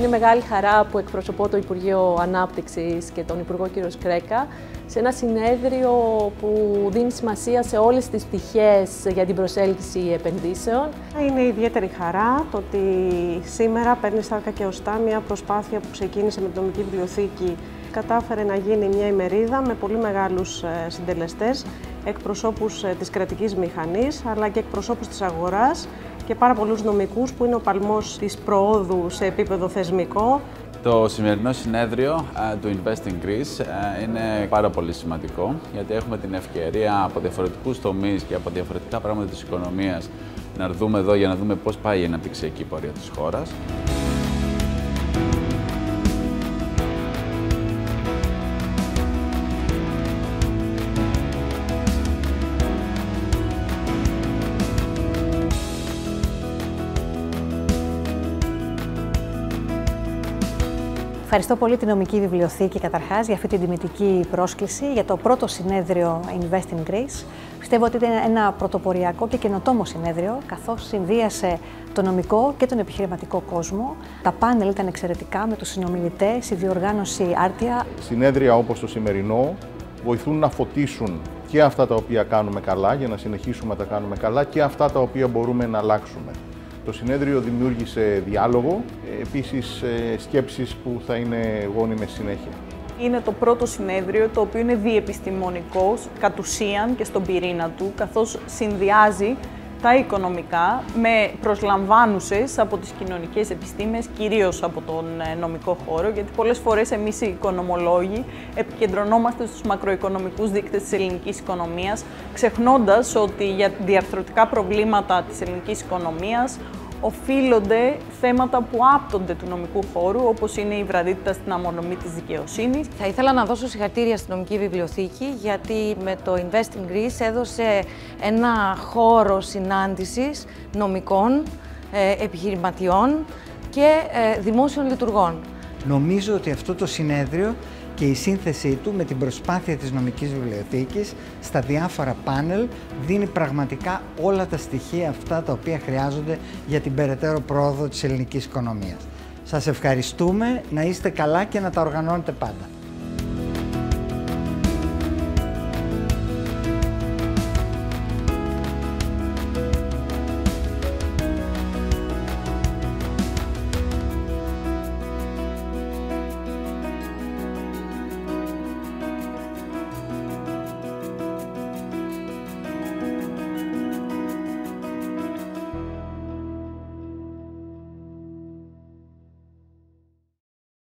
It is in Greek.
Είναι μεγάλη χαρά που εκπροσωπώ το Υπουργείο Ανάπτυξης και τον Υπουργό κ. Κρέκα σε ένα συνέδριο που δίνει σημασία σε όλες τις πτυχές για την προσέλκυση επενδύσεων. Είναι ιδιαίτερη χαρά το ότι σήμερα παίρνει σάρκα και οστά μια προσπάθεια που ξεκίνησε με την Νομική Βιβλιοθήκη. Κατάφερε να γίνει μια ημερίδα με πολύ μεγάλους συντελεστές, εκπροσώπους της κρατικής μηχανής αλλά και εκπροσώπους της αγοράς και πάρα πολλούς νομικούς που είναι ο παλμός της προόδου σε επίπεδο θεσμικό. Το σημερινό συνέδριο του Invest in Greece είναι πάρα πολύ σημαντικό, γιατί έχουμε την ευκαιρία από διαφορετικούς τομείς και από διαφορετικά πράγματα της οικονομίας να έρθουμε εδώ για να δούμε πώς πάει η αναπτυξιακή πορεία της χώρας. Ευχαριστώ πολύ την Νομική Βιβλιοθήκη καταρχάς για αυτή την τιμητική πρόσκληση για το πρώτο συνέδριο Invest in Greece. Πιστεύω ότι ήταν ένα πρωτοποριακό και καινοτόμο συνέδριο, καθώς συνδύασε το νομικό και τον επιχειρηματικό κόσμο. Τα πάνελ ήταν εξαιρετικά με τους συνομιλητές, η διοργάνωση άρτια. Συνέδρια όπως το σημερινό βοηθούν να φωτίσουν και αυτά τα οποία κάνουμε καλά για να συνεχίσουμε να τα κάνουμε καλά και αυτά τα οποία μπορούμε να αλλάξουμε. Το συνέδριο δημιούργησε διάλογο, επίσης σκέψεις που θα είναι γόνιμες συνέχεια. Είναι το πρώτο συνέδριο το οποίο είναι διεπιστημονικό κατ' ουσίαν και στον πυρήνα του, καθώς συνδυάζει τα οικονομικά με προσλαμβάνουσες από τις κοινωνικές επιστήμες, κυρίως από τον νομικό χώρο, γιατί πολλές φορές εμείς οι οικονομολόγοι επικεντρωνόμαστε στους μακροοικονομικούς δείκτες της ελληνικής οικονομίας, ξεχνώντας ότι για διαρθρωτικά προβλήματα της ελληνικής οικονομίας οφείλονται θέματα που άπτονται του νομικού χώρου, όπως είναι η βραδύτητα στην ανανομή της δικαιοσύνης. Θα ήθελα να δώσω συγχαρητήρια στην Νομική Βιβλιοθήκη, γιατί με το Invest in Greece έδωσε ένα χώρο συνάντησης νομικών, επιχειρηματιών και δημόσιων λειτουργών. Νομίζω ότι αυτό το συνέδριο και η σύνθεσή του με την προσπάθεια της Νομικής Βιβλιοθήκης στα διάφορα πάνελ δίνει πραγματικά όλα τα στοιχεία αυτά τα οποία χρειάζονται για την περαιτέρω πρόοδο της ελληνικής οικονομίας. Σας ευχαριστούμε, να είστε καλά και να τα οργανώνετε πάντα.